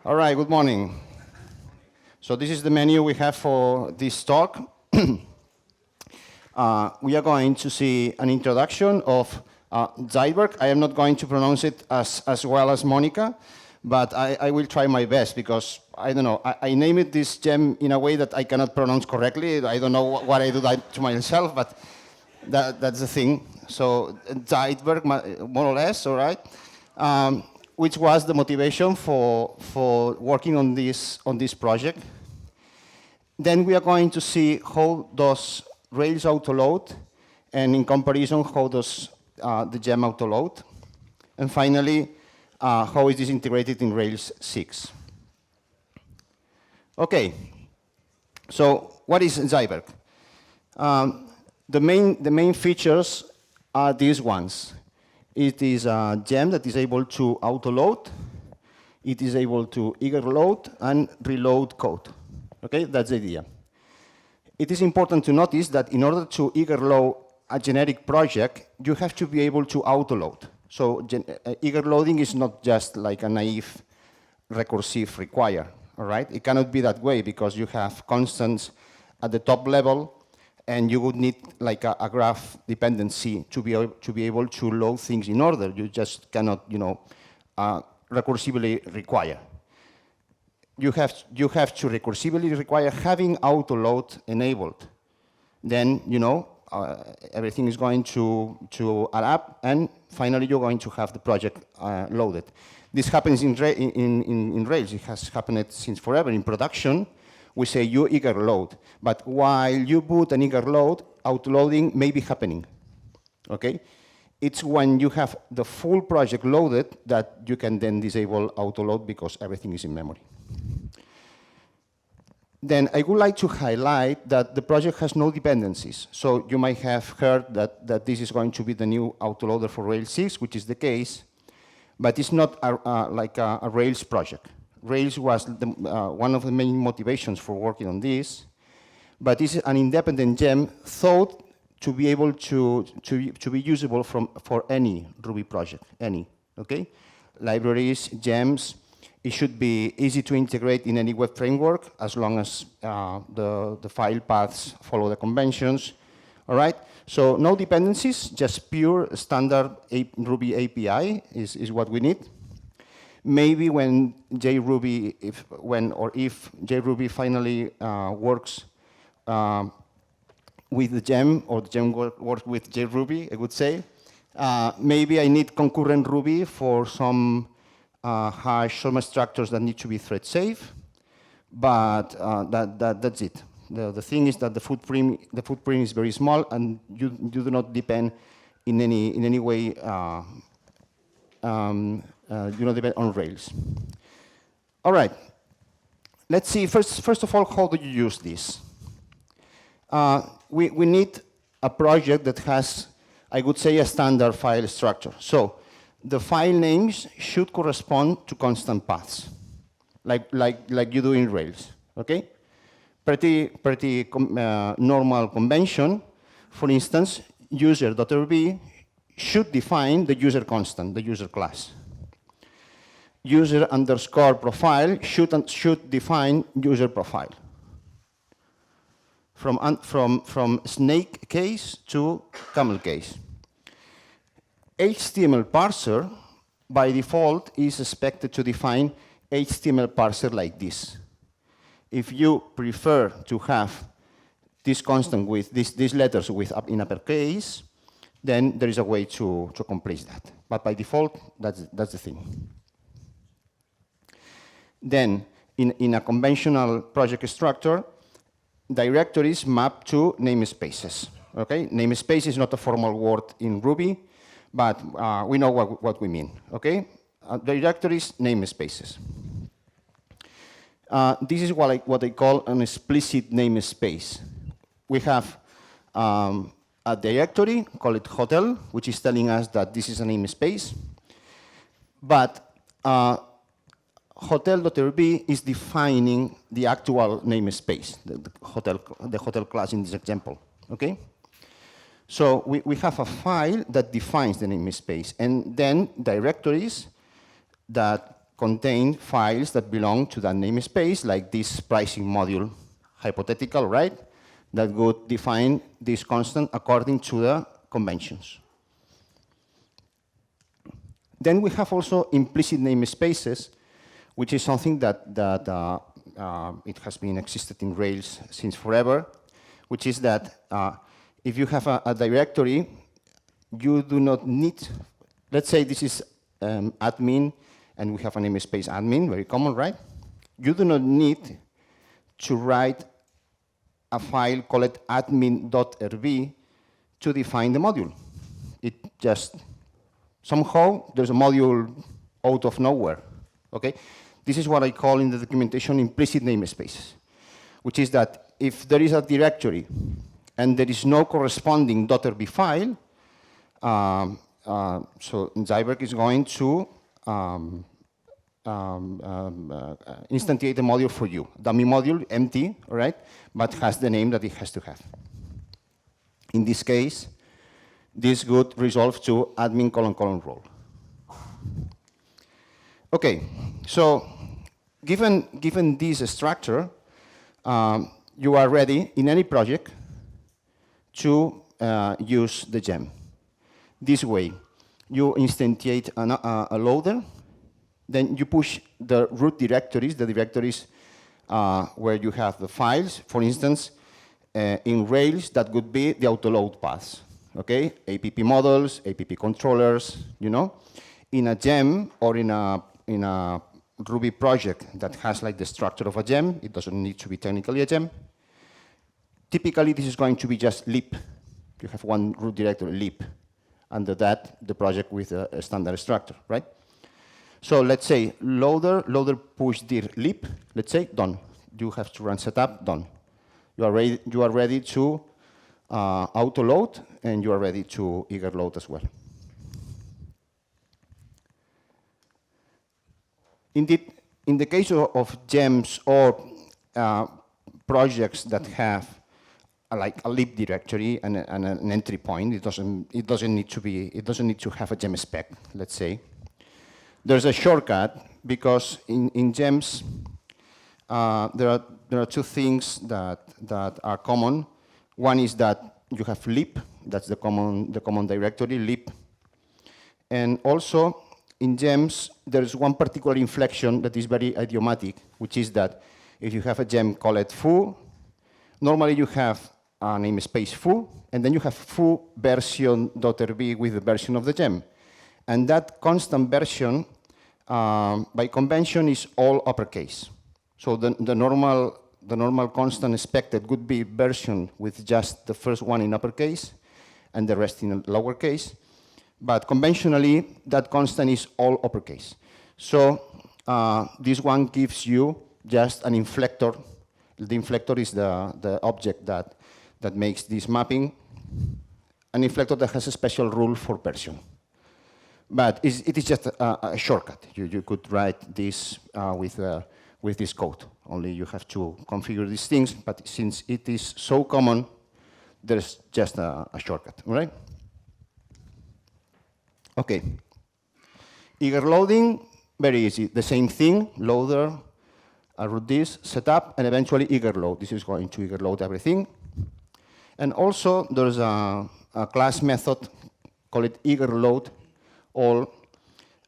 All right, good morning. So this is the menu we have for this talk. We are going to see an introduction of Zeitwerk. I am not going to pronounce it as well as Monica, but I will try my best because, I don't know, I name it this gem in a way that I cannot pronounce correctly. I don't know what I do that to myself, but that's the thing. So Zeitwerk, more or less, all right? Which was the motivation for working on this project. Then we are going to see how does Rails autoload, and in comparison, how does the gem autoload. And finally, how is this integrated in Rails 6. Okay, so what is Zeitwerk? The main features are these ones. It is a gem that is able to autoload. It is able to eager load and reload code. Okay, that's the idea. It is important to notice that in order to eager load a generic project, you have to be able to autoload. So eager loading is not just like a naive recursive require, all right? It cannot be that way because you have constants at the top level, and you would need like a graph dependency to be able to load things in order. You just cannot, recursively require. You have to recursively require having autoload enabled. Then, everything is going to add up, and finally you're going to have the project loaded. This happens in Rails. It has happened since forever. In production, we say you eager load, but while you boot an eager load, autoloading may be happening, okay? It's when you have the full project loaded that you can then disable autoload because everything is in memory. Then I would like to highlight that the project has no dependencies. So you might have heard that this is going to be the new autoloader for Rails 6, which is the case, but it's not like a Rails project. Rails was one of the main motivations for working on this, but it's an independent gem thought to be able to be usable for any Ruby project, okay? Libraries, gems, it should be easy to integrate in any web framework as long as the file paths follow the conventions, all right? So no dependencies, just pure standard Ruby API is what we need. Maybe when JRuby, if JRuby finally works with the gem, or the gem works with JRuby, I would say, maybe I need concurrent Ruby for some hash, some structures that need to be thread safe, but that's it. The thing is that the footprint is very small, and you do not depend in any way. You don't depend on Rails. All right. Let's see. First of all, how do you use this? We need a project that has, I would say, a standard file structure. So the file names should correspond to constant paths, like you do in Rails. Okay? Pretty normal convention. For instance, user.rb should define the user constant, the user class. User underscore profile should define user profile. From snake case to camel case. HTML parser, by default, is expected to define HTML parser like this. If you prefer to have this constant with these letters in uppercase, then there is a way to accomplish that. But by default, that's the thing. Then, in a conventional project structure, directories map to namespaces. Okay, namespace is not a formal word in Ruby, but we know what we mean. Okay, directories, namespaces. This is what I call an explicit namespace. We have a directory, call it hotel, which is telling us that this is a namespace, but hotel.rb is defining the actual namespace, the hotel class in this example, okay? So we have a file that defines the namespace, and then directories that contain files that belong to that namespace, like this pricing module hypothetical, right? That would define this constant according to the conventions. Then we have also implicit namespaces, which is something that it has been existed in Rails since forever, which is that if you have a directory, you do not need, let's say this is admin, and we have a namespace admin, very common, right? You do not need to write a file called admin.rb to define the module. It just, somehow, there's a module out of nowhere, okay? This is what I call in the documentation implicit namespaces, which is that if there is a directory and there is no corresponding .rb file, so Zeitwerk is going to instantiate the module for you. Dummy module, empty, all right, but has the name that it has to have. In this case, this would resolve to admin : role. Okay, so given this structure, you are ready in any project to use the gem. This way, you instantiate a loader, then you push the root directories, the directories where you have the files. For instance, in Rails, that would be the autoload paths, okay? APP models, APP controllers, you know? In a gem or in a Ruby project that has like the structure of a gem, it doesn't need to be technically a gem. Typically, this is going to be just lib. You have one root directory, lib. Under that, the project with a standard structure, right? So let's say loader push dir lib, let's say, done. You have to run setup, done. You are ready to autoload, and you are ready to eager load as well. Indeed, in the case of gems or projects that have like a lib directory and an entry point, it doesn't need to have a gem spec, let's say. There's a shortcut because in gems there are two things that are common. One is that you have lib, that's the common directory, lib, and also in gems there's one particular inflection that is very idiomatic, which is that if you have a gem called foo, normally you have a namespace foo, and then you have foo version.rb with the version of the gem. And that constant version, by convention, is all uppercase. So the normal constant expected would be version with just the first one in uppercase and the rest in lowercase. But conventionally, that constant is all uppercase. So this one gives you just an inflector. The inflector is the object that makes this mapping. An inflector that has a special rule for version. But it is just a shortcut. You could write this with this code. Only you have to configure these things. But since it is so common, there's just a shortcut, all right? Okay. Eager loading, very easy. The same thing, loader, root this, setup, and eventually eager load. This is going to eager load everything. And also, there's a class method called eager load all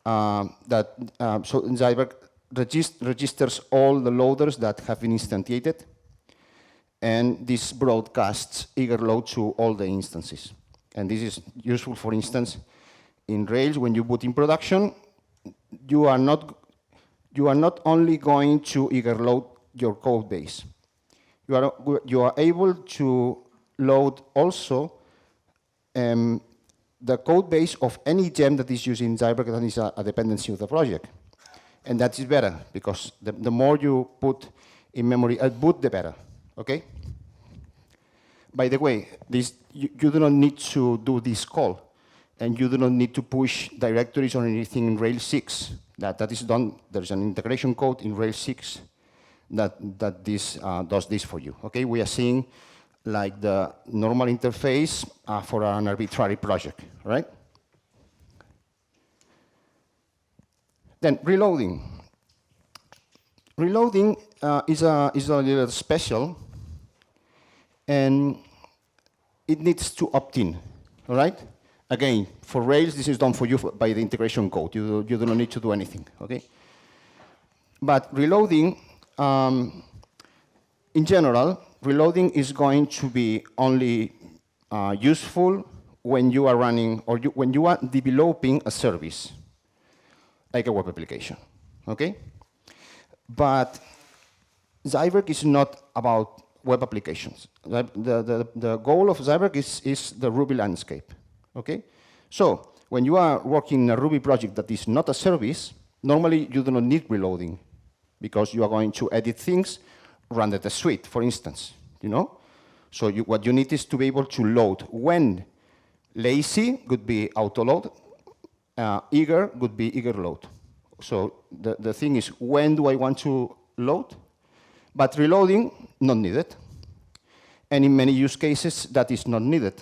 so Zeitwerk registers all the loaders that have been instantiated, and this broadcasts eager load to all the instances. And this is useful, for instance, in Rails when you boot in production, you are not only going to eager load your code base. You are able to load also the code base of any gem that is used in Zeitwerk that is a dependency of the project. And that is better, because the more you put in memory at boot, the better, okay? By the way, you do not need to do this call, and you do not need to push directories or anything in Rails 6. That is done. There's an integration code in Rails 6 that does this for you, okay? We are seeing like the normal interface for an arbitrary project, right? Then reloading. Reloading is a little special, and it needs to opt in, all right? Again, for Rails, this is done for you by the integration code. You do not need to do anything, okay? But reloading, in general, reloading is going to be only useful when you are running or when you are developing a service, like a web application, okay? But Zeitwerk is not about web applications. The goal of Zeitwerk is the Ruby landscape, okay? So when you are working in a Ruby project that is not a service, normally you do not need reloading because you are going to edit things, run the test suite, for instance, you know? So what you need is to be able to load. When lazy could be autoload, eager could be eager load. So the thing is, when do I want to load? But reloading, not needed. And in many use cases, that is not needed.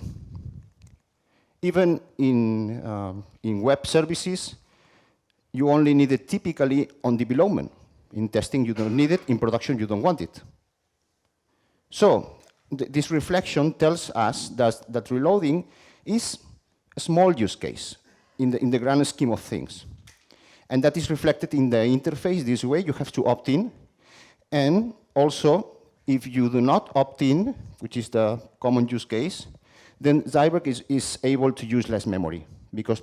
Even in web services, you only need it typically on development. In testing, you don't need it. In production, you don't want it. So this reflection tells us that reloading is a small use case in the grand scheme of things. And that is reflected in the interface this way. You have to opt in. And also, if you do not opt in, which is the common use case, then Zeitwerk is able to use less memory. Because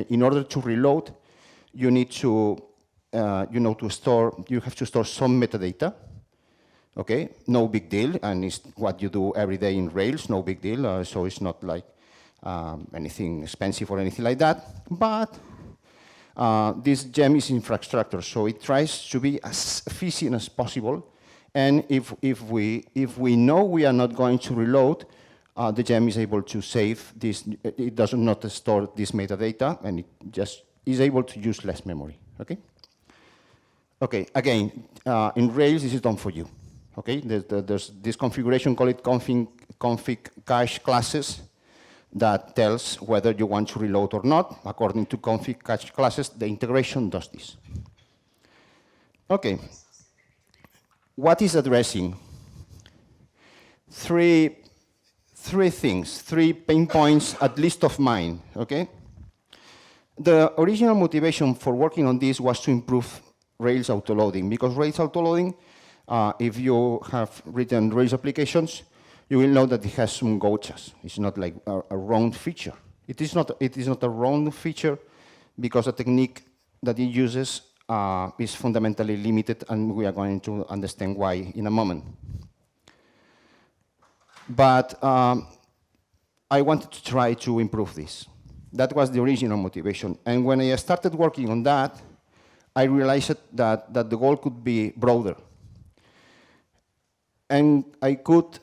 in order to reload, you need to, you have to store some metadata. Okay, no big deal, and it's what you do every day in Rails, no big deal, so it's not like anything expensive or anything like that. But this gem is infrastructure, so it tries to be as efficient as possible. And if we know we are not going to reload, the gem is able to save this. It does not store this metadata, and it just is able to use less memory. Okay. Okay. Again, in Rails, this is done for you. Okay. There's this configuration, call it config cache classes, that tells whether you want to reload or not. According to config cache classes, the integration does this. Okay. What is addressing? Three things, 3 pain points, at least of mine, okay? The original motivation for working on this was to improve Rails autoloading, because Rails autoloading, if you have written Rails applications, you will know that it has some gotchas. It's not like a round feature. It is not a round feature because the technique that it uses is fundamentally limited, and we are going to understand why in a moment. But I wanted to try to improve this. That was the original motivation. And when I started working on that, I realized that the goal could be broader. And I could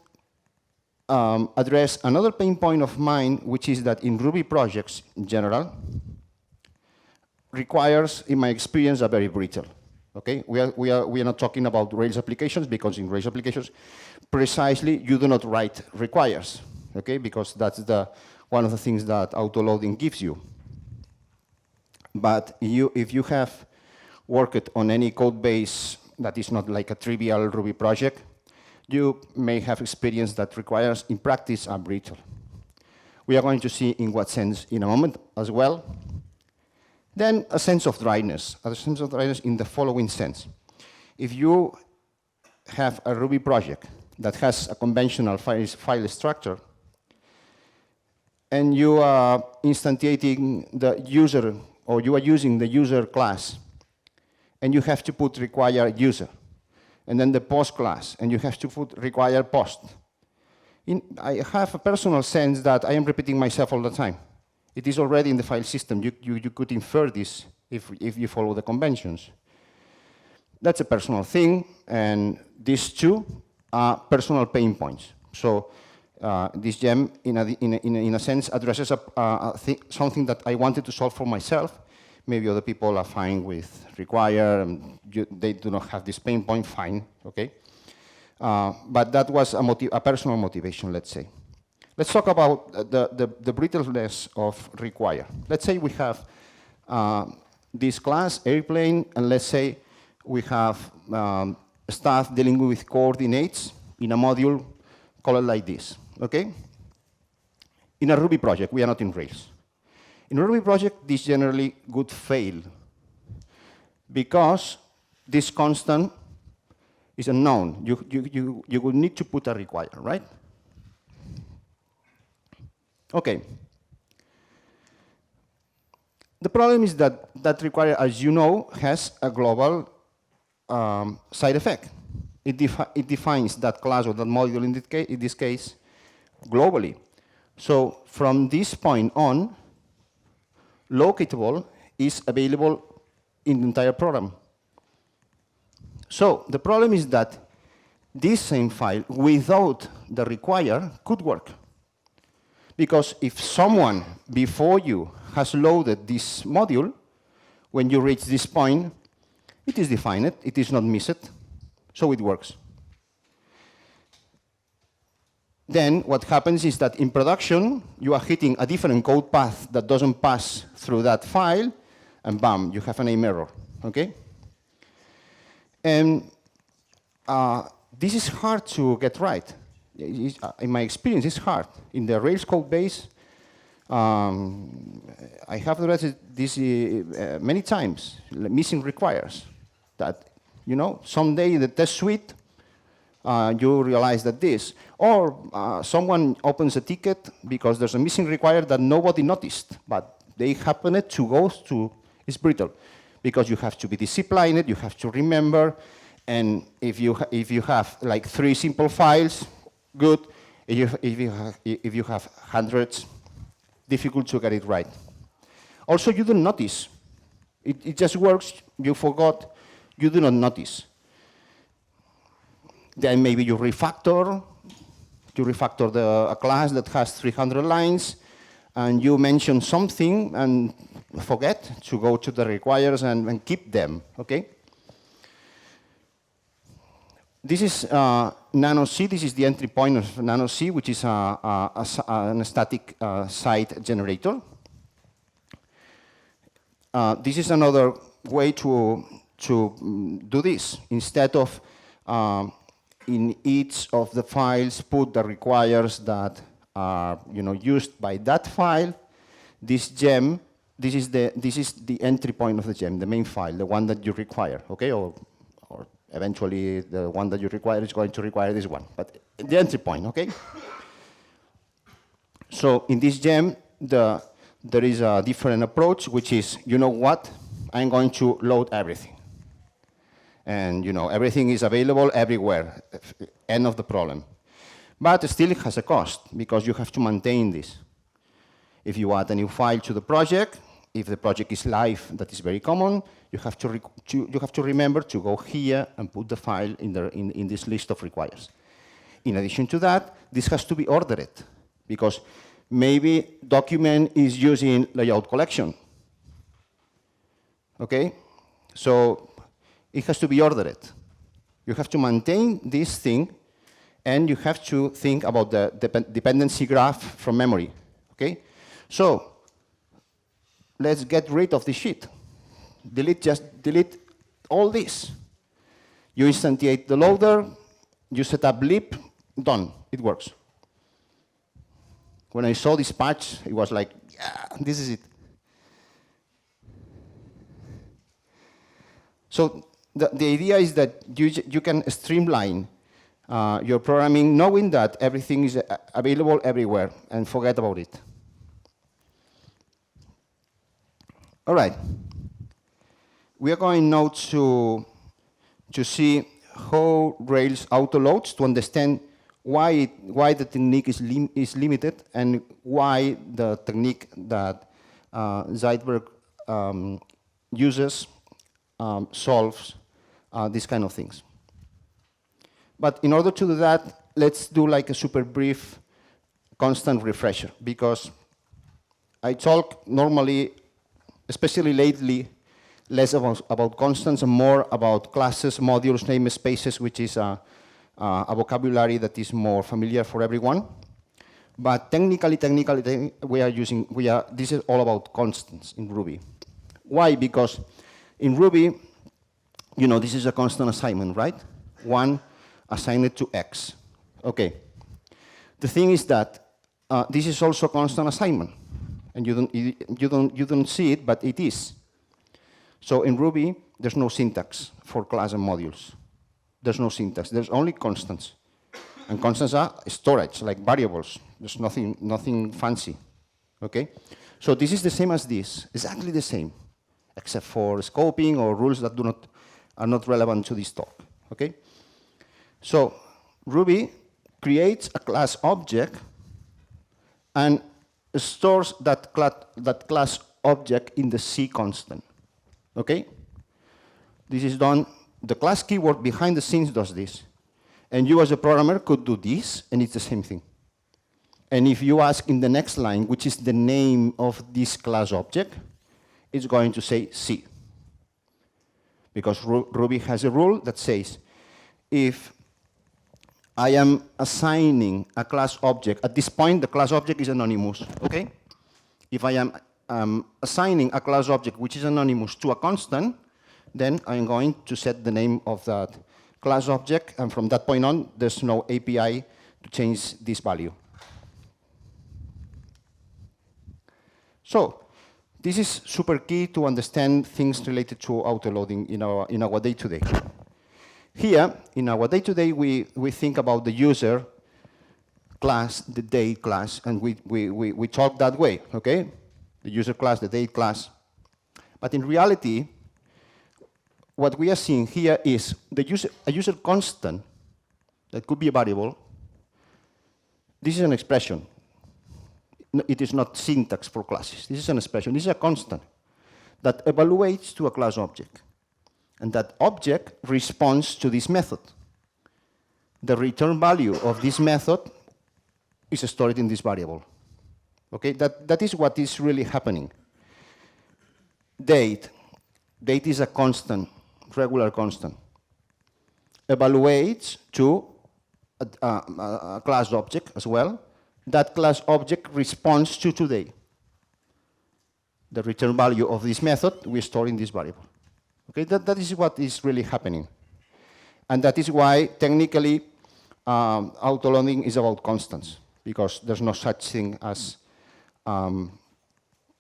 address another pain point of mine, which is that in Ruby projects in general, requires, in my experience, are very brittle. Okay, we are not talking about Rails applications, because in Rails applications, precisely you do not write requires. Okay, because that's one of the things that autoloading gives you. But if you have worked on any code base that is not like a trivial Ruby project, you may have experienced that requires in practice are brittle. We are going to see in what sense in a moment as well. Then a sense of dryness in the following sense. If you have a Ruby project that has a conventional file structure, and you are instantiating the user, or you are using the user class, and you have to put require user, and then the post class, and you have to put require post. I have a personal sense that I am repeating myself all the time. It is already in the file system. You could infer this if you follow the conventions. That's a personal thing, and these two are personal pain points. So this gem, in a sense, addresses something that I wanted to solve for myself. Maybe other people are fine with require, and they do not have this pain point, fine, okay? But that was a personal motivation, let's say. Let's talk about the brittleness of require. Let's say we have this class, airplane, and let's say we have stuff dealing with coordinates in a module called like this, okay? In a Ruby project, we are not in Rails. In a Ruby project, this generally would fail because this constant is unknown. You would need to put a require, right? Okay. The problem is that that require, as you know, has a global side effect. It defines that class or that module in this case globally. So from this point on, locatable is available in the entire program. So the problem is that this same file without the require could work. Because if someone before you has loaded this module, when you reach this point, it is defined, it is not missed, so it works. Then what happens is that in production, you are hitting a different code path that doesn't pass through that file, and bam, you have a name error, okay? And this is hard to get right. In my experience, it's hard. In the Rails code base, I have addressed this many times, missing requires. That, you know, someday in the test suite, you realize that this. Or someone opens a ticket because there's a missing require that nobody noticed, but they happened to go to, it's brittle. Because you have to be disciplined, you have to remember, and if you have like 3 simple files, good. If you have hundreds, difficult to get it right. Also, you don't notice. It just works, you forgot, you do not notice. Then maybe you refactor a class that has 300 lines, and you mention something and forget to go to the requires and keep them, okay? This is nano-C, this is the entry point of nano-C, which is a static site generator. This is another way to do this. Instead of in each of the files put the requires that are used by that file, this gem, this is the entry point of the gem, the main file, the one that you require, okay? Or eventually the one that you require is going to require this one, but the entry point, okay? So in this gem, there is a different approach, which is, you know what? I'm going to load everything. And everything is available everywhere, end of the problem. But still it has a cost, because you have to maintain this. If you add a new file to the project, if the project is live, that is very common, you have to remember to go here and put the file in this list of requires. In addition to that, this has to be ordered, because maybe document is using layout collection. Okay? So it has to be ordered. You have to maintain this thing, and you have to think about the dependency graph from memory. Okay? So let's get rid of this shit. Just delete all this. You instantiate the loader, you set up lib, done, it works. When I saw this patch, it was like, yeah, this is it. So the idea is that you can streamline your programming knowing that everything is available everywhere and forget about it. All right. We are going now to see how Rails autoloads, to understand why the technique is limited and why the technique that Zeitwerk uses solves these kind of things. But in order to do that, let's do like a super brief constant refresher, because I talk normally, especially lately, less about constants and more about classes, modules, namespaces, which is a vocabulary that is more familiar for everyone. But technically, this is all about constants in Ruby. Why? Because in Ruby, you know, this is a constant assignment, right? 1 assigned to x. Okay. The thing is that this is also a constant assignment, and you don't see it, but it is. So in Ruby, there's no syntax for class and modules. There's no syntax. There's only constants, and constants are storage, like variables. There's nothing fancy. Okay. So this is the same as this, exactly the same, except for scoping or rules that are not relevant to this talk. Okay. So Ruby creates a class object and stores that class object in the C constant. Okay? This is done, the class keyword behind the scenes does this. And you as a programmer could do this, and it's the same thing. And if you ask in the next line, which is the name of this class object, it's going to say C. Because Ruby has a rule that says, if I am assigning a class object, at this point the class object is anonymous, okay? If I am assigning a class object which is anonymous to a constant, then I'm going to set the name of that class object, and from that point on, there's no API to change this value. So, this is super key to understand things related to autoloading in our day-to-day. Here, in our day-to-day, we think about the user class, the date class, and we talk that way, okay? The user class, the date class. But in reality, what we are seeing here is a user constant that could be a variable. This is an expression. It is not syntax for classes. This is an expression. This is a constant that evaluates to a class object. And that object responds to this method. The return value of this method is stored in this variable. Okay, that is what is really happening. Date is a constant, regular constant. Evaluates to a class object as well. That class object responds to today. The return value of this method we store in this variable. Okay, that is what is really happening. And that is why, technically, autoloading is about constants, because there's no such thing as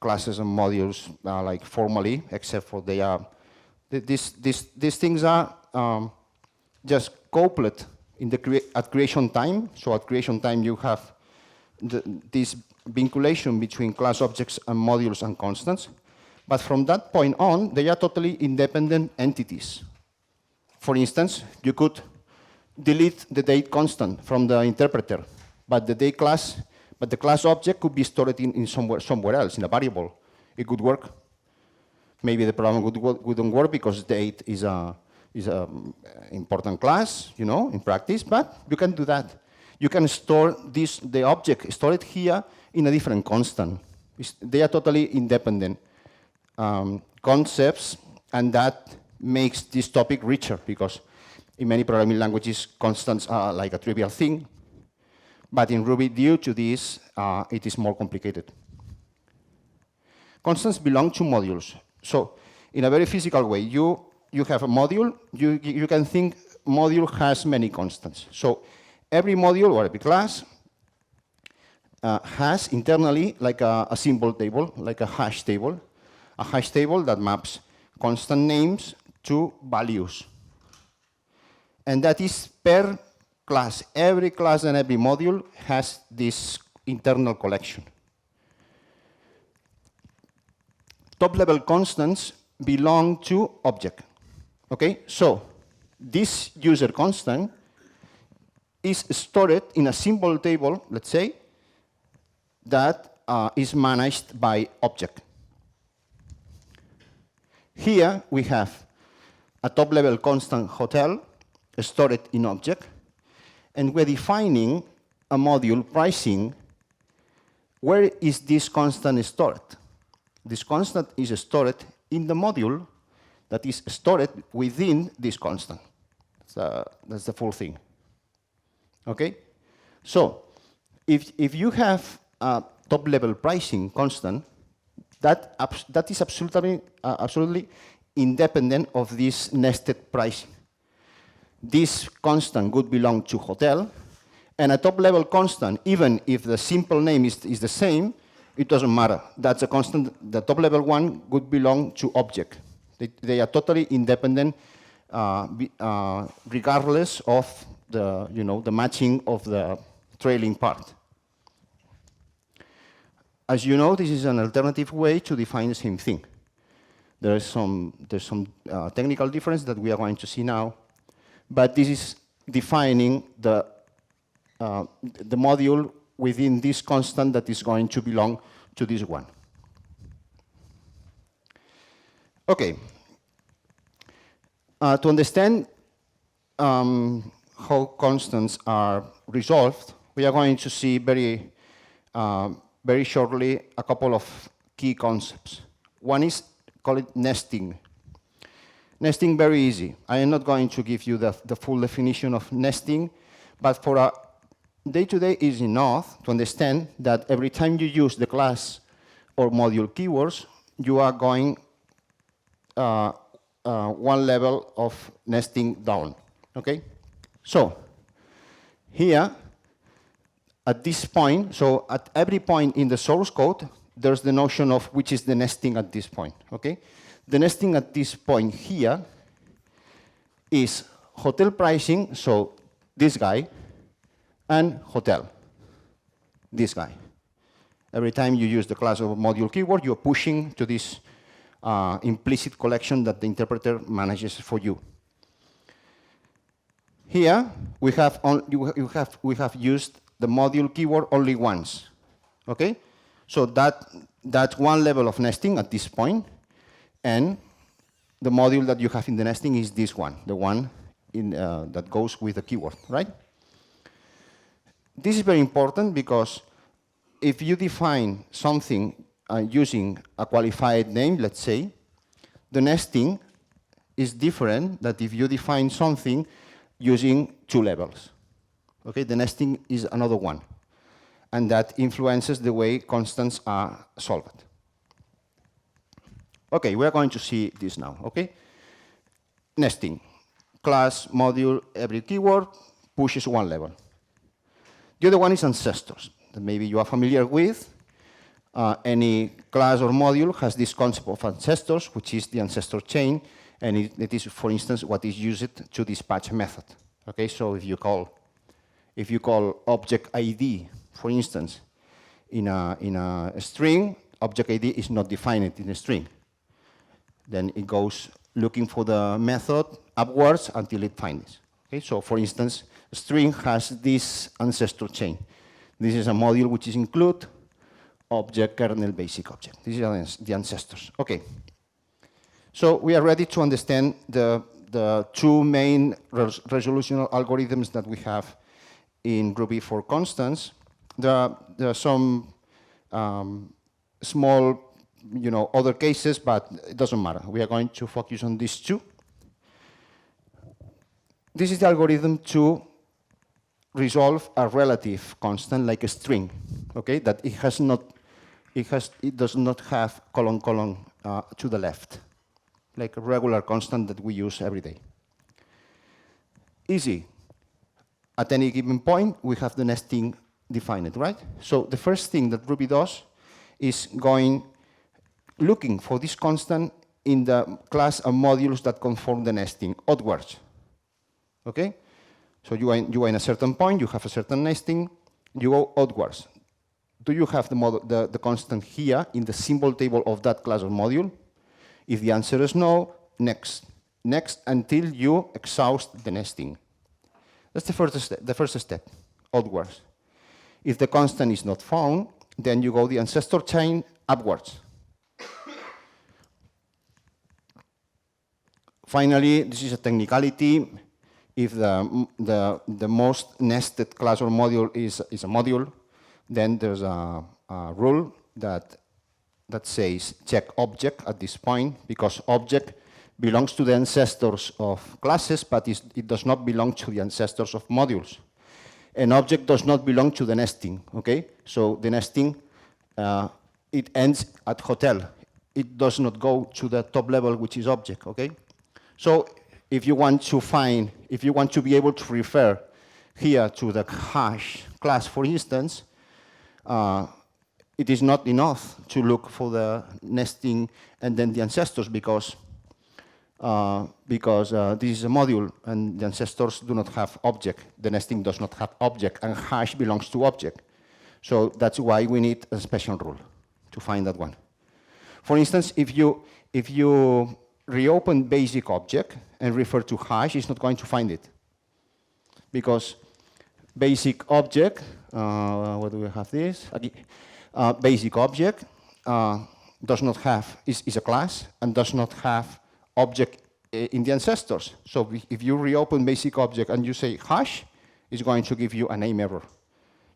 classes and modules like formally, except for they are, these things are just coupled in at creation time. So at creation time, you have this vinculation between class objects and modules and constants. But from that point on, they are totally independent entities. For instance, you could delete the date constant from the interpreter, but the class object could be stored in somewhere else, in a variable. It could work. Maybe the program wouldn't work because date is a important class, you know, in practice, but you can do that. You can store the object, store it here in a different constant. They are totally independent concepts, and that makes this topic richer, because in many programming languages, constants are like a trivial thing. But in Ruby, due to this, it is more complicated. Constants belong to modules. So in a very physical way, you have a module. You can think module has many constants. So every module or every class has internally like a symbol table, like a hash table that maps constant names to values. And that is per class. Every class and every module has this internal collection. Top-level constants belong to object. Okay, so this user constant is stored in a symbol table, let's say, that is managed by object. Here we have a top-level constant hotel stored in object, and we're defining a module pricing. Where is this constant stored? This constant is stored in the module that is stored within this constant. That's the full thing. Okay? So if you have a top-level pricing constant, that is absolutely independent of this nested pricing. This constant would belong to hotel, and a top-level constant, even if the simple name is the same, it doesn't matter. That's a constant. The top-level one would belong to object. They are totally independent, regardless of the matching of the trailing part. As you know, this is an alternative way to define the same thing. There's some technical difference that we are going to see now, but this is defining the module within this constant that is going to belong to this one. Okay. To understand how constants are resolved, we are going to see very shortly a couple of key concepts. One is, call it nesting. Nesting, very easy. I am not going to give you the full definition of nesting, but for a day-to-day is enough to understand that every time you use the class or module keywords, you are going one level of nesting down, okay? So here, at this point, so at every point in the source code, there's the notion of which is the nesting at this point, okay? The nesting at this point here is hotel pricing, so this guy, and hotel, this guy. Every time you use the class or module keyword, you're pushing to this implicit collection that the interpreter manages for you. Here, we have used the module keyword only once, okay? So that's one level of nesting at this point, and the module that you have in the nesting is this one, the one that goes with the keyword, right? This is very important because if you define something using a qualified name, let's say, the nesting is different than if you define something using two levels. Okay, the nesting is another one, and that influences the way constants are solved. Okay, we are going to see this now, okay? Nesting, class, module, every keyword pushes one level. The other one is ancestors, that maybe you are familiar with. Any class or module has this concept of ancestors, which is the ancestor chain, and it is, for instance, what is used to dispatch a method. Okay, so if you call object ID, for instance, in a string, object ID is not defined in a string. Then it goes looking for the method upwards until it finds it. Okay, so for instance, a string has this ancestor chain. This is a module which is include object, kernel, basic object. These are the ancestors. Okay. So we are ready to understand the two main resolution algorithms that we have in Ruby for constants. There are some small, other cases, but it doesn't matter. We are going to focus on these two. This is the algorithm to resolve a relative constant like a string, okay? That it does not have colon to the left, like a regular constant that we use every day. Easy. At any given point, we have the nesting defined, right? So the first thing that Ruby does is looking for this constant in the class of modules that conform the nesting, outwards. Okay? So you are in a certain point, you have a certain nesting, you go outwards. Do you have the constant here in the symbol table of that class or module? If the answer is no, next. Next until you exhaust the nesting. That's the first step, outwards. If the constant is not found, then you go the ancestor chain upwards. Finally, this is a technicality. If the most nested class or module is a module, then there's a rule that says check object at this point, because object belongs to the ancestors of classes, but it does not belong to the ancestors of modules. An object does not belong to the nesting, okay? So the nesting, it ends at hotel. it does not go to the top level, which is object, okay? So if you want to be able to refer here to the hash class, for instance, it is not enough to look for the nesting and then the ancestors because this is a module and the ancestors do not have object. The nesting does not have object and hash belongs to object. So that's why we need a special rule to find that one. For instance, if you reopen basic object and refer to hash, it's not going to find it. Because basic object, what do we have this? Basic object does not have, is a class and does not have object in the ancestors. So if you reopen basic object and you say hash, it's going to give you a name error.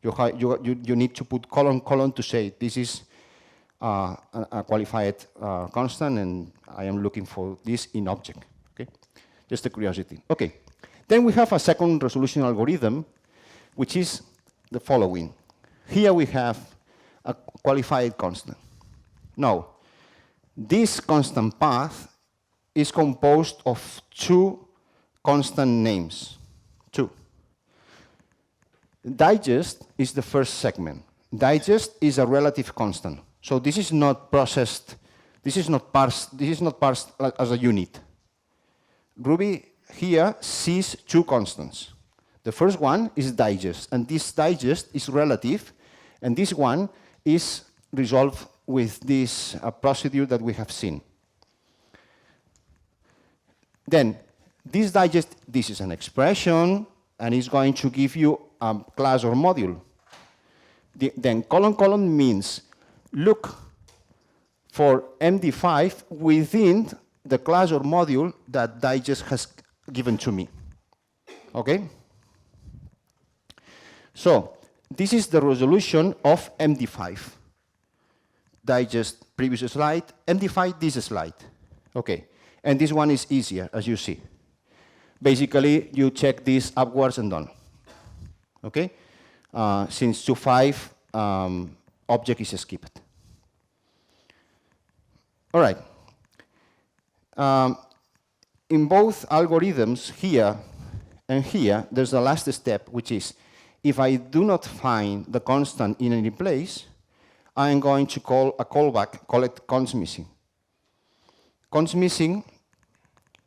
You need to put colon to say this is a qualified constant and I am looking for this in object. Okay, just a curiosity. Okay, then we have a second resolution algorithm, which is the following. Here we have a qualified constant. Now, this constant path is composed of two constant names, two. Digest is the first segment. Digest is a relative constant. So this is not processed, this is not parsed as a unit. Ruby here sees two constants. The first one is digest, and this digest is relative, and this one is resolved with this procedure that we have seen. Then, this digest, this is an expression, and it's going to give you a class or module. Then colon means look for MD5 within the class or module that digest has given to me. Okay? So, this is the resolution of MD5. Digest previous slide, MD5 this slide. Okay, and this one is easier, as you see. Basically, you check this upwards and down. Okay? Since 2.5, object is skipped. All right. In both algorithms, here and here, there's a last step, which is if I do not find the constant in any place, I'm going to call a callback, call it const missing. Const missing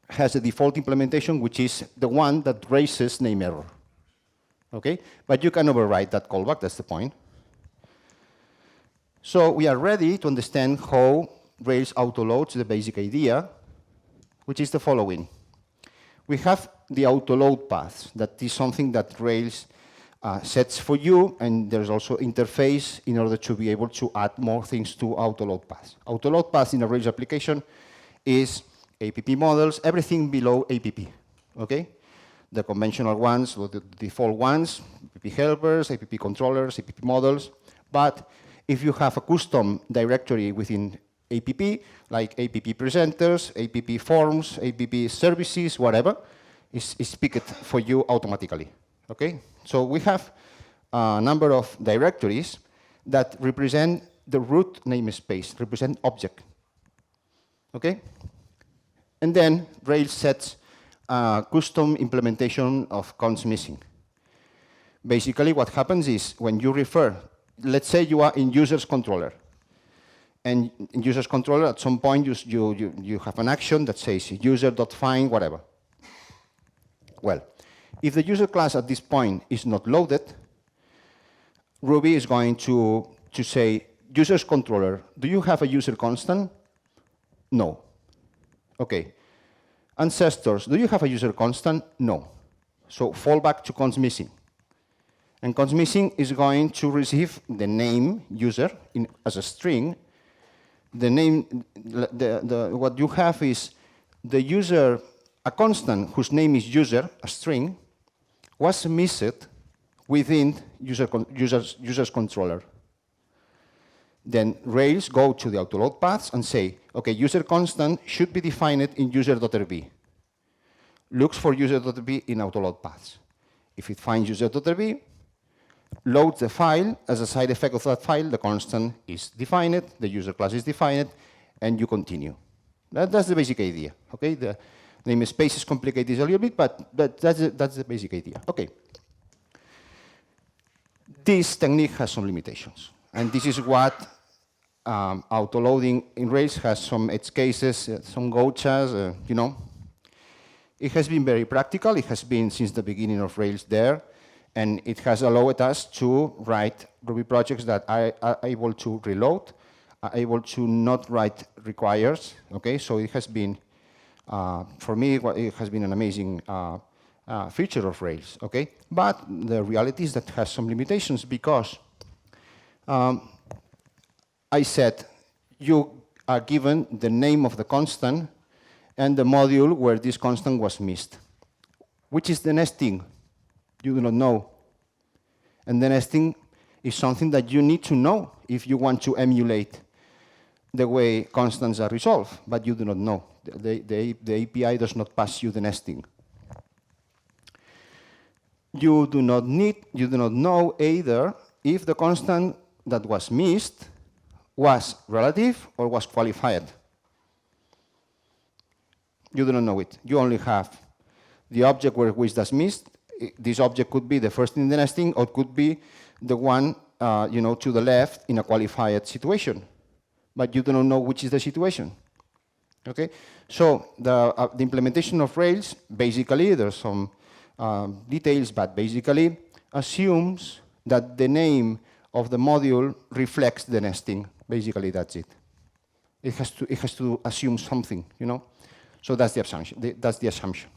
has a default implementation, which is the one that raises name error. Okay? But you can override that callback, that's the point. So we are ready to understand how Rails autoloads the basic idea, which is the following. We have the autoload path. That is something that Rails sets for you, and there's also interface in order to be able to add more things to autoload paths. Autoload paths in a Rails application is app models, everything below app, okay? The conventional ones, or the default ones, app helpers, app controllers, app models. But if you have a custom directory within app, like app presenters, app forms, app services, whatever, is picked for you automatically, okay? So we have a number of directories that represent the root namespace, represent object, okay? And then Rails sets a custom implementation of const missing. Basically, what happens is when you refer, let's say you are in users controller, and in users controller, at some point, you have an action that says user.find whatever. Well, if the user class at this point is not loaded, Ruby is going to say, users controller, do you have a user constant? No. Okay. Ancestors, do you have a user constant? No. So fall back to const missing. And const missing is going to receive the name user as a string. The name, what you have is the user, a constant whose name is user, a string, was missed within user's controller. Then Rails go to the autoload paths and say, okay, user constant should be defined in user.rb. Looks for user.rb in autoload paths. If it finds user.rb, loads the file. As a side effect of that file, the constant is defined, the user class is defined, and you continue. That's the basic idea, okay? The namespaces complicate this a little bit, but that's the basic idea. Okay. This technique has some limitations, and this is what autoloading in Rails has some edge cases, some gotchas, you know. It has been very practical. It has been since the beginning of Rails there, and it has allowed us to write Ruby projects that are able to reload, are able to not write requires, okay? So it has been, for me, it has been an amazing feature of Rails, okay? But the reality is that it has some limitations because I said you are given the name of the constant and the module where this constant was missed. Which is the nesting? You do not know. And the nesting is something that you need to know if you want to emulate the way constants are resolved, but you do not know. The API does not pass you the nesting. You do not know either if the constant that was missed was relative or was qualified. You do not know it. You only have the object where which that's missed. This object could be the first in the nesting, or it could be the one you know, to the left in a qualified situation. But you do not know which is the situation. Okay? So the implementation of Rails, basically, there's some details, but basically assumes that the name of the module reflects the nesting. Basically, that's it. It has to assume something, you know? So that's the assumption. That's the assumption.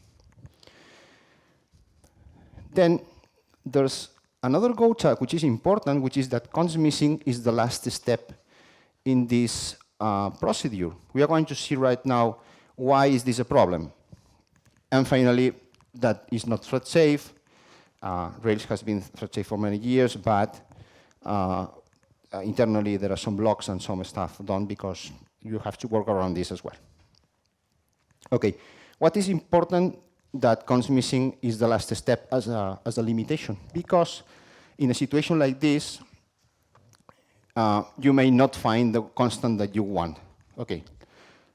Then there's another gotcha which is important, which is that const missing is the last step in this procedure. We are going to see right now why is this a problem. And finally, that is not thread safe. Rails has been thread safe for many years, but internally there are some blocks and some stuff done because you have to work around this as well. Okay, what is important that const missing is the last step as a limitation, because in a situation like this, you may not find the constant that you want. Okay,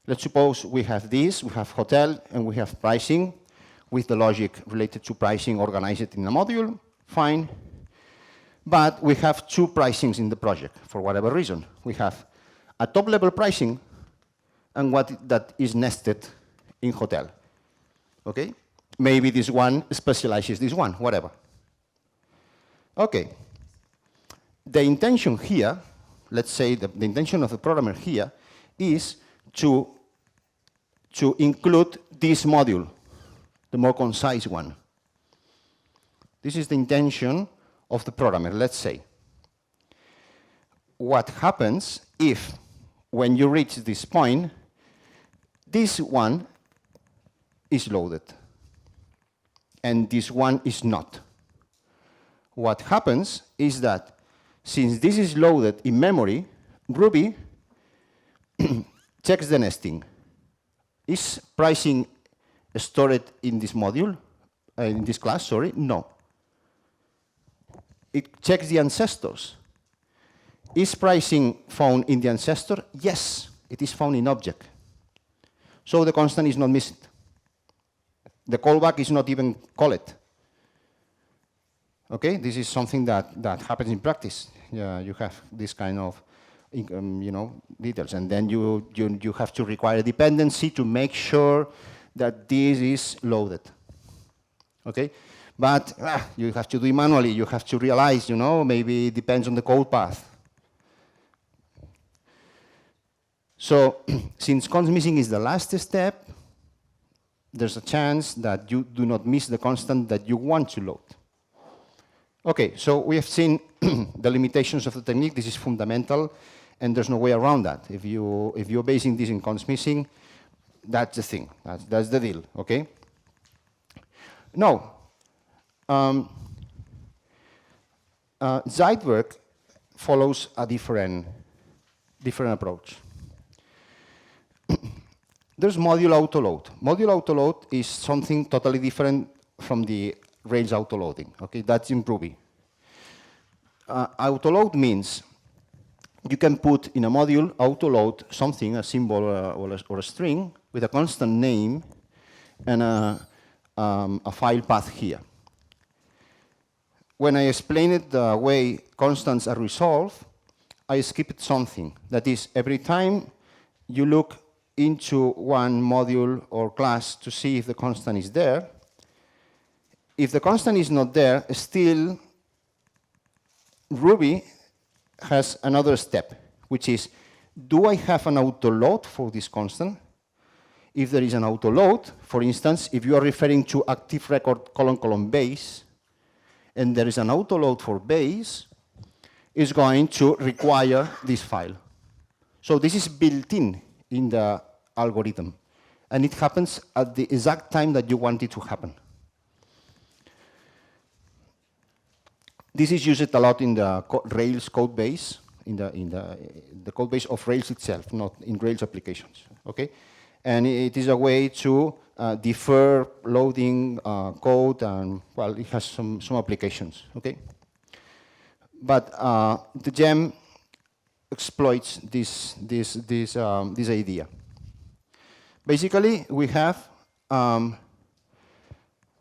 let's suppose we have this, we have hotel, and we have pricing with the logic related to pricing organized in a module, fine. But we have two pricings in the project for whatever reason. We have a top-level pricing and what that is nested in hotel. Okay? Maybe this one specializes this one, whatever. Okay. The intention here, let's say the intention of the programmer here is to include this module, the more concise one. This is the intention of the programmer, let's say. What happens if, when you reach this point, this one is loaded, and this one is not? What happens is that, since this is loaded in memory, Ruby checks the nesting. Is pricing stored in this module, in this class, sorry? No. It checks the ancestors. Is pricing found in the ancestor? Yes, it is found in object. So the constant is not missed. The callback is not even called. Okay, this is something that happens in practice. Yeah, you have this kind of you know, details, and then you have to require a dependency to make sure that this is loaded. Okay, but you have to do it manually. You have to realize, you know, maybe it depends on the code path. So since const missing is the last step, there's a chance that you do not miss the constant that you want to load. Okay, so we have seen the limitations of the technique. This is fundamental, and there's no way around that. If you're basing this in const missing, that's the thing. That's the deal. Okay. Now, Zeitwerk follows a different approach. There's Modulo autoload. Modulo autoload is something totally different from the Rails autoloading. Okay, that's in Ruby. Autoload means you can put in a module autoload something, a symbol or a string, with a constant name and a file path here. When I explain it the way constants are resolved, I skipped something. That is, every time you look into one module or class to see if the constant is there, if the constant is not there, still Ruby has another step, which is, do I have an autoload for this constant? If there is an autoload, for instance, if you are referring to active record : base, and there is an autoload for base, is going to require this file. So this is built in the algorithm, and it happens at the exact time that you want it to happen. This is used a lot in the Rails code base, in the code base of Rails itself, not in Rails applications. Okay, and it is a way to defer loading code, and well, it has some applications. Okay, but the gem exploits this idea. Basically, we have the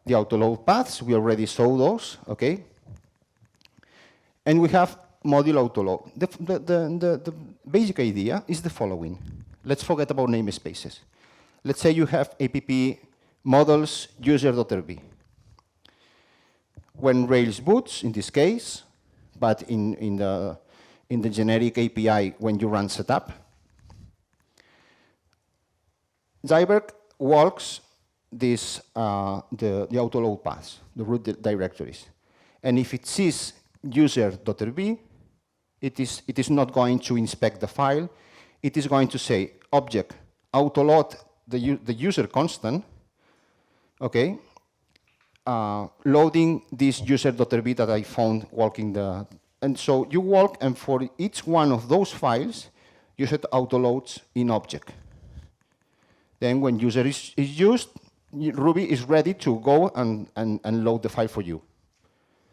autoload paths. We already saw those. Okay. And we have module autoload. The basic idea is the following. Let's forget about namespaces. Let's say you have app models user.rb. When Rails boots, in this case, but in the generic API when you run setup, Zeitwerk walks this, the autoload paths, the root directories. And if it sees user.rb, it is not going to inspect the file. It is going to say object autoload the user constant, okay, loading this user.rb that I found walking the, and so you walk, and for each one of those files, you set autoloads in object. Then when user is used, Ruby is ready to go and load the file for you.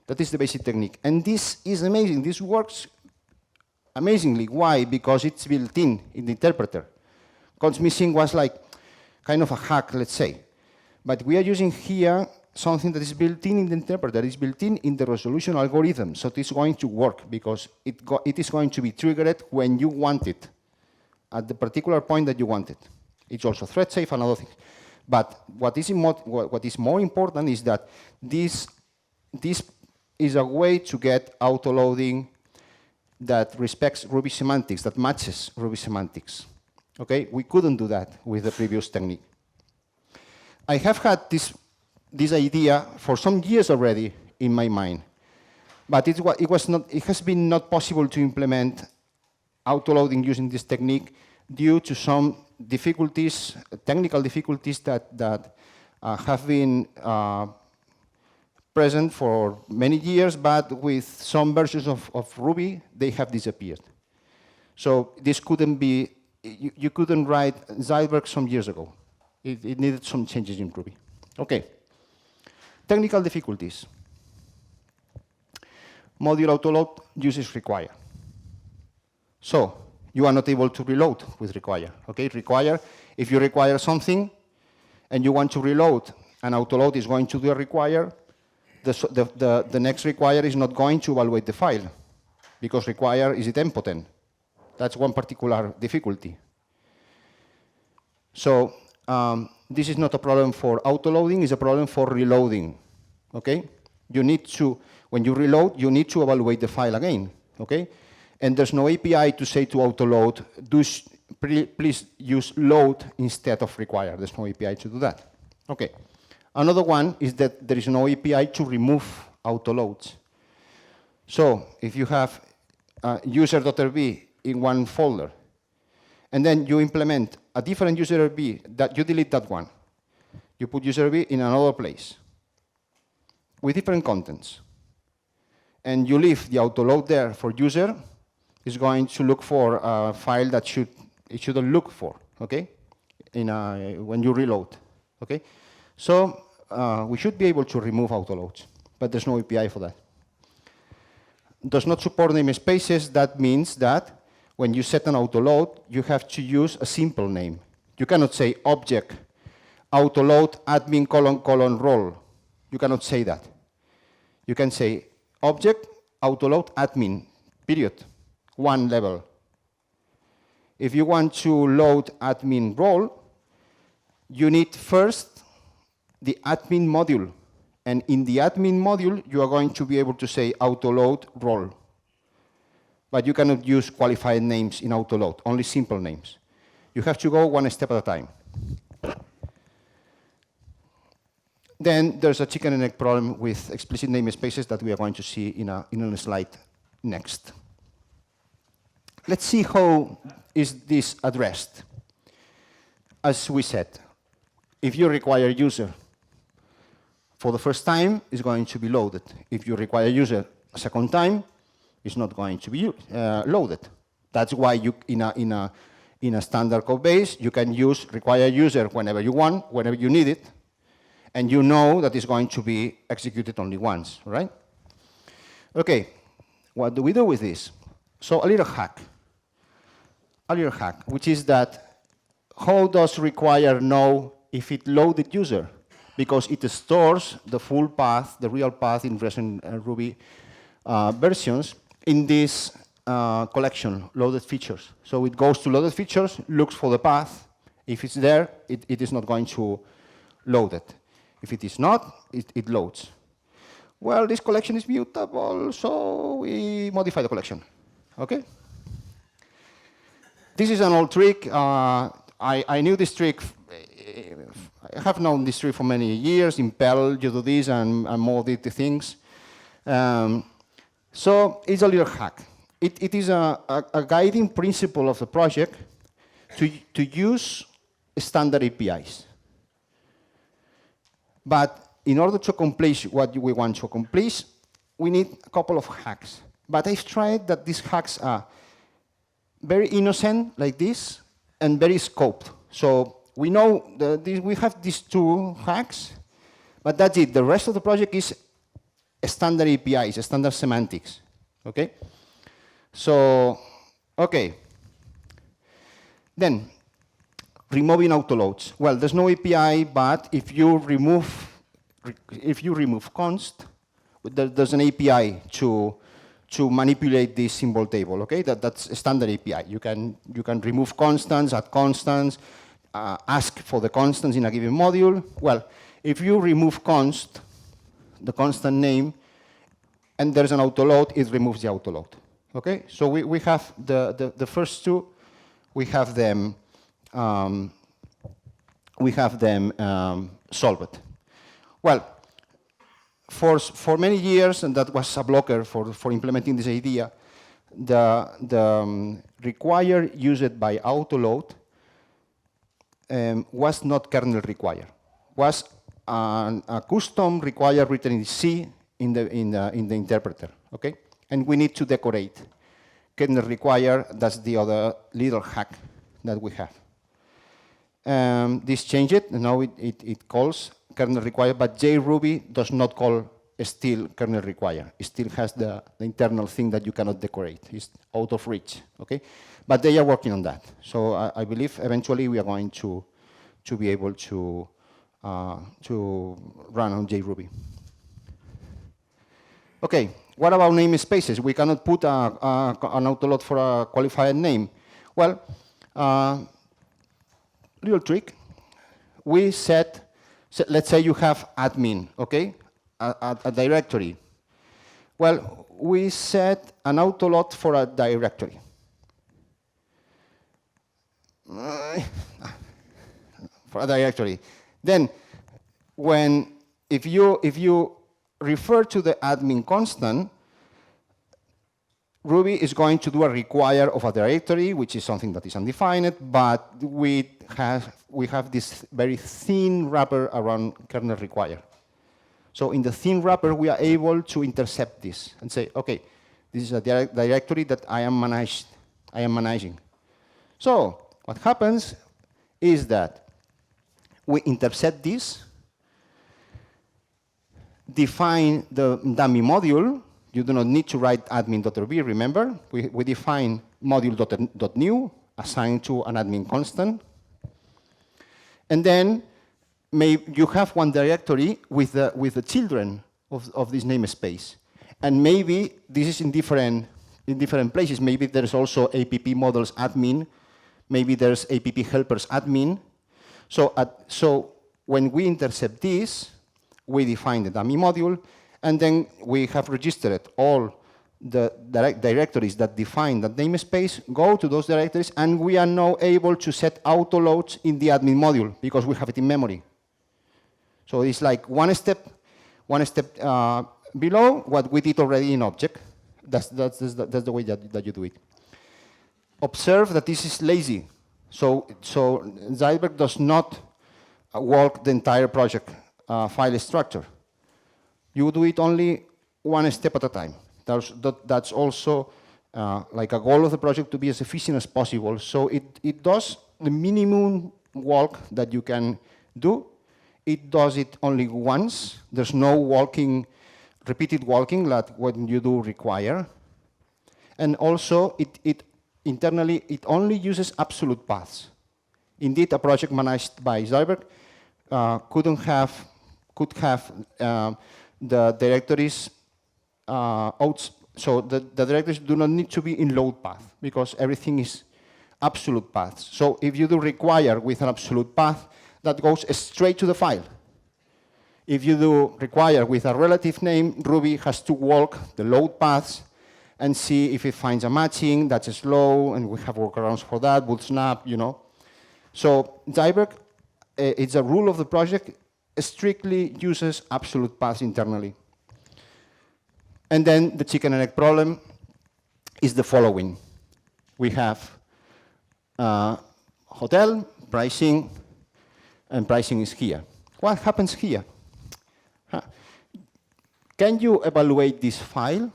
That is the basic technique. And this is amazing. This works amazingly. Why? Because it's built in the interpreter. Codes missing was like kind of a hack, let's say. But we are using here something that is built in the interpreter. It's built in the resolution algorithm. So it is going to work because it is going to be triggered when you want it, at the particular point that you want it. It's also thread safe and other things. But what is more important is that this is a way to get autoloading that respects Ruby semantics, that matches Ruby semantics. Okay, we couldn't do that with the previous technique. I have had this idea for some years already in my mind, but it has been not possible to implement autoloading using this technique due to some difficulties, technical difficulties that have been present for many years, but with some versions of Ruby, they have disappeared. So this couldn't be, you couldn't write Zeitwerk some years ago. It needed some changes in Ruby. Okay, technical difficulties. Module autoload uses require. So you are not able to reload with require. Okay, require, if you require something and you want to reload, and autoload is going to do a require, the next require is not going to evaluate the file because require is idempotent. That's one particular difficulty. So this is not a problem for autoloading, it's a problem for reloading. Okay? You need to, when you reload, you need to evaluate the file again. Okay? And there's no API to say to autoload, please use load instead of require. There's no API to do that. Okay. Another one is that there is no API to remove autoloads. So if you have user.rb in one folder, and then you implement a different user.rb, that you delete that one. You put user.rb in another place with different contents. And you leave the autoload there for user, is going to look for a file that it shouldn't look for, okay? When you reload, okay? So we should be able to remove autoloads, but there's no API for that. Does not support namespaces. That means that when you set an autoload, you have to use a simple name. You cannot say object autoload admin : role. You cannot say that. You can say object autoload admin, period, one level. If you want to load admin role, you need first the admin module. And in the admin module, you are going to be able to say autoload role. But you cannot use qualified names in autoload, only simple names. You have to go one step at a time. Then there's a chicken and egg problem with explicit namespaces that we are going to see in a slide next. Let's see how is this addressed. As we said, if you require user for the first time, it's going to be loaded. If you require user a second time, it's not going to be loaded. That's why you, in a standard code base, you can use require user whenever you want, whenever you need it, and you know that it's going to be executed only once, right? Okay, what do we do with this? So a little hack, which is that how does require know if it loaded user? Because it stores the full path, the real path in recent Ruby versions in this collection, loaded features. So it goes to loaded features, looks for the path. If it's there, it is not going to load it. If it is not, it loads. Well, this collection is mutable, so we modify the collection. Okay? This is an old trick. I knew this trick. I have known this trick for many years. In Perl, you do this and modify the things. So it's a little hack. It is a guiding principle of the project to use standard APIs. But in order to accomplish what we want to accomplish, we need a couple of hacks. But I've tried that these hacks are very innocent, like this, and very scoped. So we know we have these two hacks, but that's it. The rest of the project is standard APIs, standard semantics. Okay? So, okay. Then, removing autoloads. Well, there's no API, but if you remove const, there's an API to manipulate this symbol table. Okay, that's a standard API. You can remove constants, add constants, ask for the constants in a given module. Well, if you remove const, the constant name, and there's an autoload, it removes the autoload. Okay, so we have the first two. We have them solved. Well, for many years, and that was a blocker for implementing this idea, the require used by autoload was not kernel require. Was a custom require written in C in the interpreter. Okay, and we need to decorate kernel require. That's the other little hack that we have. This changed it. Now it calls kernel require, but JRuby does not call still kernel require. It still has the internal thing that you cannot decorate. It's out of reach. Okay, but they are working on that. So I believe eventually we are going to be able to run on JRuby. Okay, what about namespaces? We cannot put an autoload for a qualified name. Well, little trick. We set, let's say you have admin, okay, a directory. Well, we set an autoload for a directory. For a directory. Then, if you refer to the admin constant, Ruby is going to do a require of a directory, which is something that is undefined, but we have this very thin wrapper around kernel require. So in the thin wrapper, we are able to intercept this and say, okay, this is a directory that I am managing. So what happens is that we intercept this, define the dummy module, You do not need to write admin.rb, remember? We define module.new assigned to an admin constant. And then you have one directory with the children of this namespace. And maybe this is in different places. Maybe there's also app models admin. Maybe there's app helpers admin. So when we intercept this, we define the dummy module, and then we have registered all the directories that define that namespace, go to those directories, and we are now able to set autoloads in the admin module because we have it in memory. So it's like one step below what we did already in object. That's the way that you do it. Observe that this is lazy. So Zeitwerk does not walk the entire project file structure. You do it only one step at a time. That's also like a goal of the project to be as efficient as possible. So it does the minimum walk that you can do. It does it only once. There's no repeated walking like what you do require. And also, internally, it only uses absolute paths. Indeed, a project managed by Zeitwerk could have the directories so the directories do not need to be in load path because everything is absolute paths. So if you do require with an absolute path, that goes straight to the file. If you do require with a relative name, Ruby has to walk the load paths and see if it finds a matching that's slow, and we have workarounds for that, bootstrap, you know. So Zeitwerk, it's a rule of the project, strictly uses absolute paths internally. And then the chicken and egg problem is the following. We have hotel, pricing, and pricing is here. What happens here? Can you evaluate this file?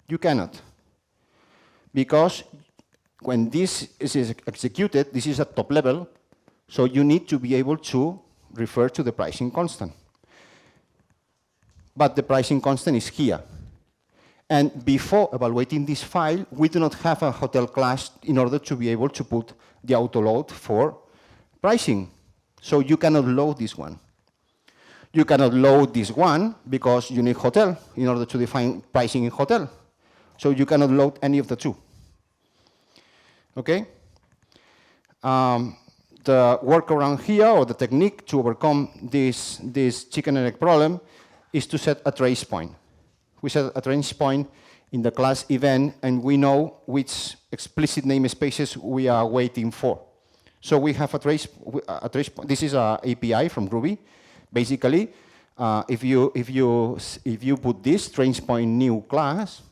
You cannot. Because when this is executed, this is at top level, so you need to be able to refer to the pricing constant. But the pricing constant is here. And before evaluating this file, we do not have a hotel class in order to be able to put the autoload for pricing. So you cannot load this one. You cannot load this one because you need hotel in order to define pricing in hotel. So you cannot load any of the two. Okay? The workaround here, or the technique to overcome this chicken and egg problem, is to set a trace point. We set a trace point in the class event, and we know which explicit namespaces we are waiting for. So we have a trace point. This is an API from Ruby. Basically, if you put this trace point new class,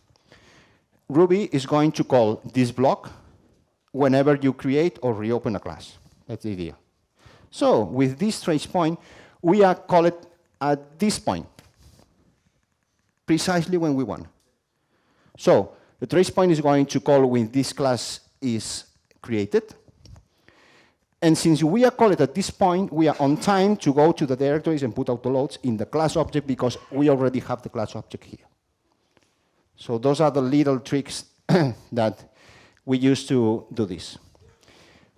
Ruby is going to call this block whenever you create or reopen a class. That's the idea. So with this trace point, we are called at this point, precisely when we want. So the trace point is going to call when this class is created. And since we are called at this point, we are on time to go to the directories and put autoloads in the class object because we already have the class object here. So those are the little tricks that we use to do this.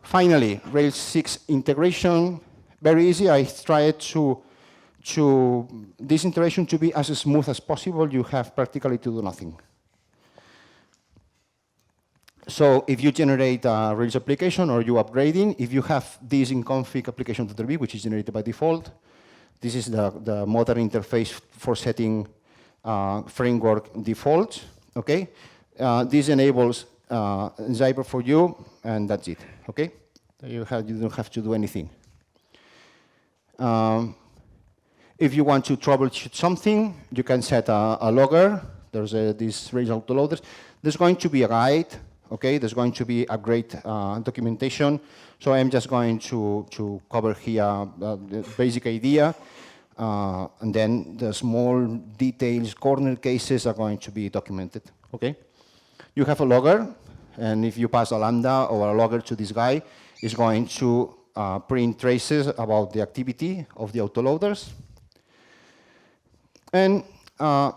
Finally, Rails 6 integration, very easy. I tried to this integration to be as smooth as possible. You have practically to do nothing. So if you generate a Rails application or you're upgrading, if you have this in config application.rb, which is generated by default, this is the modern interface for setting framework defaults. Okay, this enables Zeitwerk for you, and that's it. Okay, you don't have to do anything. If you want to troubleshoot something, you can set a logger. There's these Rails autoloaders. There's going to be a guide. Okay, there's going to be a great documentation. So I'm just going to cover here the basic idea. And then the small details, corner cases are going to be documented. Okay, you have a logger, and if you pass a lambda or a logger to this guy, it's going to print traces about the activity of the autoloaders. And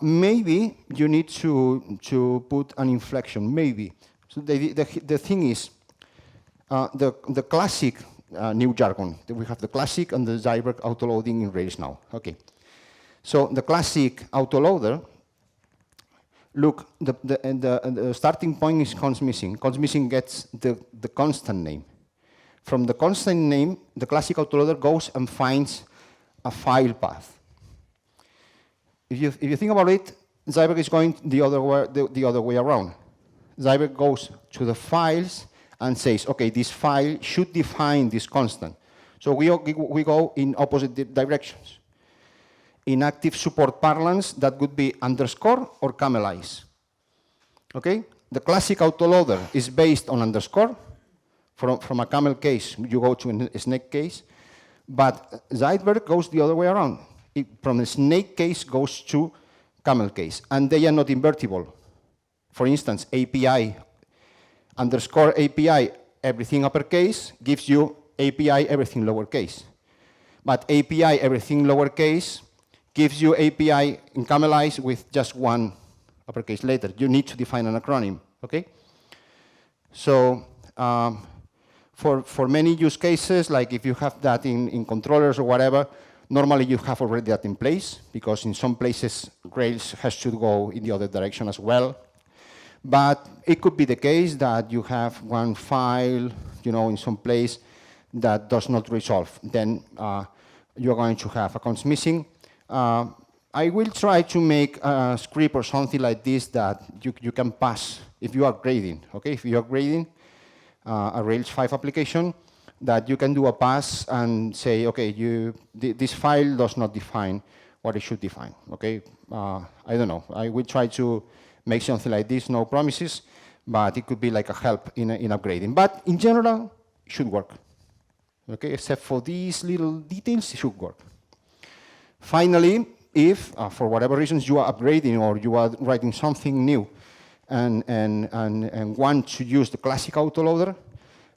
maybe you need to put an inflection, maybe. So the thing is, the classic new jargon, we have the classic and the Zeitwerk autoloading in Rails now. Okay. So the classic autoloader, look, the starting point is const missing. Const missing gets the constant name. From the constant name, the classic autoloader goes and finds a file path. If you think about it, Zeitwerk is going the other way around. Zeitwerk goes to the files and says, okay, this file should define this constant. So we go in opposite directions. In active support parlance, that would be underscore or camelize. Okay? The classic autoloader is based on underscore. From a camel case, you go to a snake case. But Zeitwerk goes the other way around. From a snake case goes to camel case. And they are not invertible. For instance, API, underscore API, everything uppercase, gives you API, everything lowercase. But API, everything lowercase, gives you API in camelize with just one uppercase later. You need to define an acronym, okay? So for many use cases, like if you have that in controllers or whatever, normally you have already that in place, because in some places, Rails has to go in the other direction as well. But it could be the case that you have one file, in some place that does not resolve. Then you're going to have accounts missing. I will try to make a script or something like this that you can pass if you are grading. Okay, if you are grading a Rails 5 application, that you can do a pass and say, okay, this file does not define what it should define. Okay, I don't know. I will try to make something like this, no promises, but it could be like a help in upgrading. But in general, it should work. Okay, except for these little details, it should work. Finally, if for whatever reasons you are upgrading or you are writing something new and want to use the classic autoloader,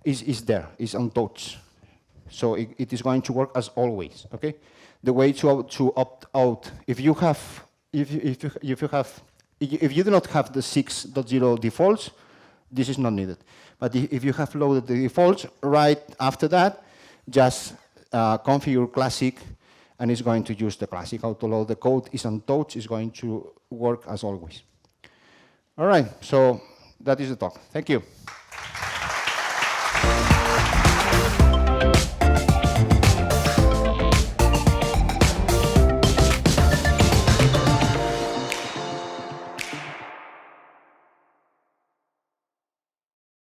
is there, is untouched. So it is going to work as always. Okay, the way to opt out, if you do not have the 6.0 defaults, this is not needed. But if you have loaded the defaults, right after that, just configure classic, and it's going to use the classic autoload. The code is untouched, it's going to work as always. All right, so that is the talk. Thank you.